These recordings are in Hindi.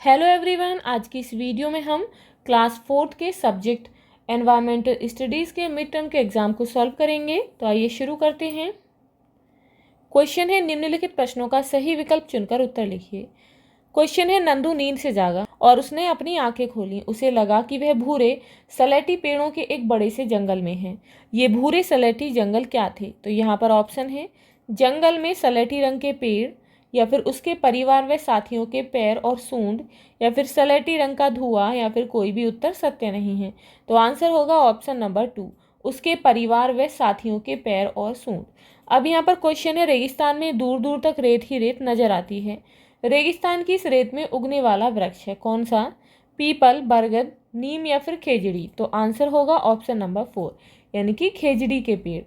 हेलो एवरीवन, आज की इस वीडियो में हम क्लास 4th के सब्जेक्ट एनवायरमेंटल स्टडीज़ के मिड टर्म के एग्ज़ाम को सॉल्व करेंगे। तो आइए शुरू करते हैं। क्वेश्चन है, निम्नलिखित प्रश्नों का सही विकल्प चुनकर उत्तर लिखिए। क्वेश्चन है, नंदू नींद से जागा और उसने अपनी आंखें खोली। उसे लगा कि वह भूरे सलेटी पेड़ों के एक बड़े से जंगल में है। ये भूरे सलेटी जंगल क्या थे? तो यहाँ पर ऑप्शन है जंगल में सलेटी रंग के पेड़, या फिर उसके परिवार व साथियों के पैर और सूंड, या फिर सलेटी रंग का धुआं, या फिर कोई भी उत्तर सत्य नहीं है। तो आंसर होगा ऑप्शन नंबर 2, उसके परिवार व साथियों के पैर और सूंड। अब यहाँ पर क्वेश्चन है, रेगिस्तान में दूर दूर तक रेत ही रेत नजर आती है। रेगिस्तान की इस रेत में उगने वाला वृक्ष है कौन सा? पीपल, बरगद, नीम, या फिर खेजड़ी। तो आंसर होगा ऑप्शन नंबर 4, यानी कि खेजड़ी के पेड़।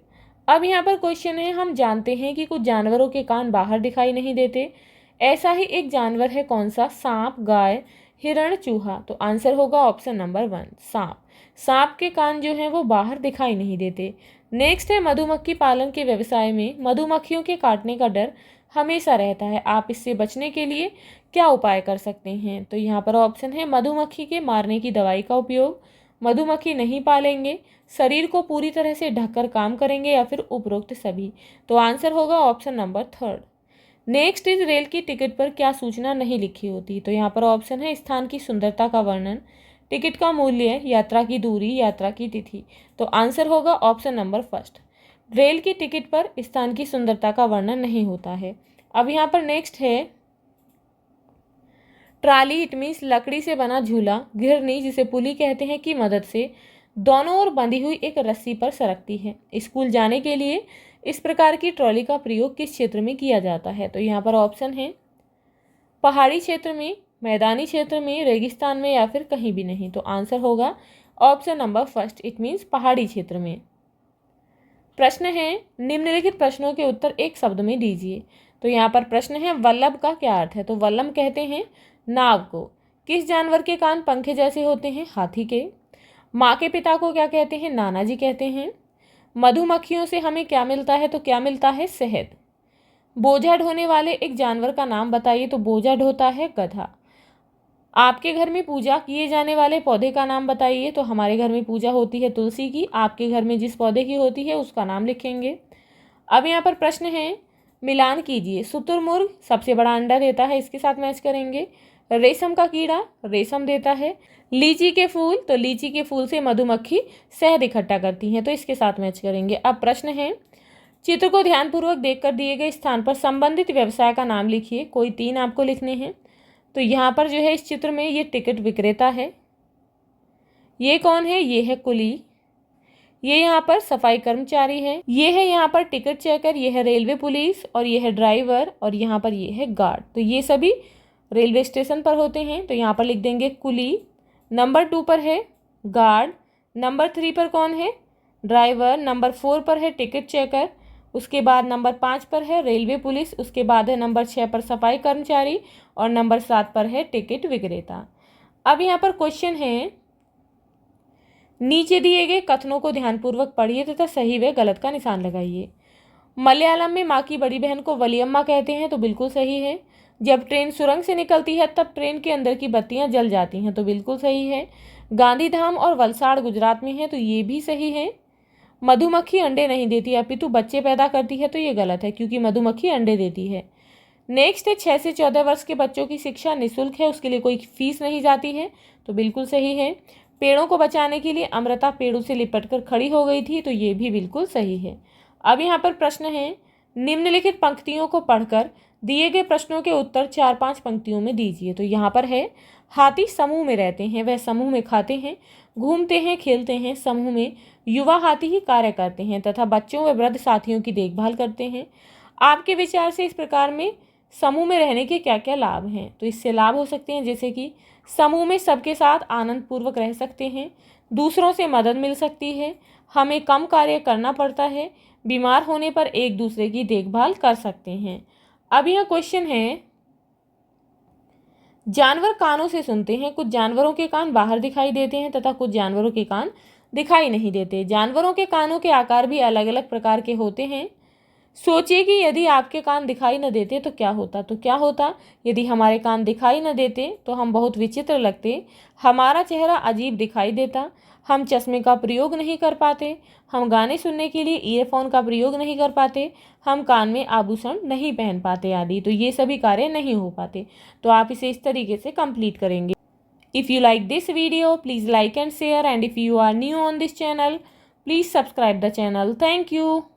अब यहाँ पर क्वेश्चन है, हम जानते हैं कि कुछ जानवरों के कान बाहर दिखाई नहीं देते। ऐसा ही एक जानवर है कौन सा? सांप, गाय, हिरण, चूहा। तो आंसर होगा ऑप्शन नंबर 1, सांप। सांप के कान जो हैं वो बाहर दिखाई नहीं देते। नेक्स्ट है, मधुमक्खी पालन के व्यवसाय में मधुमक्खियों के काटने का डर हमेशा रहता है। आप इससे बचने के लिए क्या उपाय कर सकते हैं? तो यहाँ पर ऑप्शन है मधुमक्खी के मारने की दवाई का उपयोग, मधुमक्खी नहीं पालेंगे, शरीर को पूरी तरह से ढककर काम करेंगे, या फिर उपरोक्त सभी। तो आंसर होगा option number 3। Next is, rail की टिकट पर क्या सूचना नहीं लिखी होती? तो यहाँ पर ऑप्शन है स्थान की सुंदरता का वर्णन, टिकट का मूल्य, यात्रा की दूरी, यात्रा की तिथि। तो आंसर होगा ऑप्शन नंबर 1, रेल की टिकट पर स्थान की सुंदरता का वर्णन नहीं होता है। अब यहाँ पर नेक्स्ट है, ट्राली इट मीन्स लकड़ी से बना झूला, घिरनी जिसे पुली कहते हैं की मदद से दोनों ओर बंधी हुई एक रस्सी पर सरकती है। स्कूल जाने के लिए इस प्रकार की ट्रॉली का प्रयोग किस क्षेत्र में किया जाता है? तो यहाँ पर ऑप्शन है पहाड़ी क्षेत्र में, मैदानी क्षेत्र में, रेगिस्तान में, या फिर कहीं भी नहीं। तो आंसर होगा ऑप्शन नंबर 1, इट मीन्स पहाड़ी क्षेत्र में। प्रश्न है, निम्नलिखित प्रश्नों के उत्तर एक शब्द में दीजिए। तो यहाँ पर प्रश्न है, वल्लभ का क्या अर्थ है? तो वल्लभ कहते हैं नाव को। किस जानवर के कान पंखे जैसे होते हैं? हाथी के। माँ के पिता को क्या कहते हैं? नाना जी कहते हैं। मधुमक्खियों से हमें क्या मिलता है? तो क्या मिलता है? शहद। बोझा ढोने वाले एक जानवर का नाम बताइए। तो बोझा ढोता है गधा। आपके घर में पूजा किए जाने वाले पौधे का नाम बताइए। तो हमारे घर में पूजा होती है तुलसी की, आपके घर में जिस पौधे की होती है उसका नाम लिखेंगे। अब यहाँ पर प्रश्न है, मिलान कीजिए। शुतुरमुर्ग सबसे बड़ा अंडा देता है, इसके साथ मैच करेंगे। रेशम का कीड़ा रेशम देता है। लीची के फूल, तो लीची के फूल से मधुमक्खी शहद इकट्ठा करती हैं, तो इसके साथ मैच करेंगे। अब प्रश्न है, चित्र को ध्यानपूर्वक देखकर दिए गए स्थान पर संबंधित व्यवसाय का नाम लिखिए। कोई 3 आपको लिखने हैं। तो यहाँ पर जो है इस चित्र में ये टिकट विक्रेता है। ये कौन है? ये है कुली। ये यहाँ पर सफाई कर्मचारी है। ये है यहाँ पर टिकट चेकर, ये है रेलवे पुलिस, और ये है ड्राइवर, और यहाँ पर ये है गार्ड। तो ये सभी रेलवे स्टेशन पर होते हैं। तो यहाँ पर लिख देंगे कुली, नंबर 2 पर है गार्ड, नंबर 3 पर कौन है? ड्राइवर, नंबर 4 पर है टिकट चेकर, उसके बाद नंबर 5 पर है रेलवे पुलिस, उसके बाद है नंबर 6 पर सफाई कर्मचारी, और नंबर 7 पर है टिकट विक्रेता। अब यहाँ पर क्वेश्चन है, नीचे दिए गए कथनों को ध्यानपूर्वक पढ़िए तथा सही व गलत का निशान लगाइए। मलयालम में माँ की बड़ी बहन को वलियम्मा कहते हैं, तो बिल्कुल सही है। जब ट्रेन सुरंग से निकलती है तब ट्रेन के अंदर की बत्तियां जल जाती हैं, तो बिल्कुल सही है। गांधीधाम और वलसाड़ गुजरात में है, तो ये भी सही है। मधुमक्खी अंडे नहीं देती अपितु बच्चे पैदा करती है, तो ये गलत है क्योंकि मधुमक्खी अंडे देती है। नेक्स्ट है, 6 से 14 वर्ष के बच्चों की शिक्षा निःशुल्क है, उसके लिए कोई फीस नहीं जाती है, तो बिल्कुल सही है। पेड़ों को बचाने के लिए अमृता पेड़ों से लिपटकर खड़ी हो गई थी, तो ये भी बिल्कुल सही है। अब यहाँ पर प्रश्न है, निम्नलिखित पंक्तियों को पढ़कर दिए गए प्रश्नों के उत्तर 4-5 पंक्तियों में दीजिए। तो यहाँ पर है, हाथी समूह में रहते हैं, वह समूह में खाते हैं, घूमते हैं, खेलते हैं, समूह में युवा हाथी ही कार्य करते हैं तथा बच्चों व वृद्ध साथियों की देखभाल करते हैं। आपके विचार से इस प्रकार में समूह में रहने के क्या क्या लाभ हैं? तो इससे लाभ हो सकते हैं जैसे कि समूह में सबके साथ आनंद पूर्वक रह सकते हैं, दूसरों से मदद मिल सकती है, हमें कम कार्य करना पड़ता है, बीमार होने पर एक दूसरे की देखभाल कर सकते हैं। अब यह क्वेश्चन है, जानवर कानों से सुनते हैं, कुछ जानवरों के कान बाहर दिखाई देते हैं तथा कुछ जानवरों के कान दिखाई नहीं देते। जानवरों के कानों के आकार भी अलग अलग प्रकार के होते हैं। सोचिए कि यदि आपके कान दिखाई न देते तो क्या होता। तो क्या होता, यदि हमारे कान दिखाई न देते तो हम बहुत विचित्र लगते, हमारा चेहरा अजीब दिखाई देता, हम चश्मे का प्रयोग नहीं कर पाते, हम गाने सुनने के लिए ईयरफोन का प्रयोग नहीं कर पाते, हम कान में आभूषण नहीं पहन पाते आदि। तो ये सभी कार्य नहीं हो पाते। तो आप इसे इस तरीके से कंप्लीट करेंगे। If you like this video, please like and share, and if you are new on this channel, please subscribe the channel. Thank you.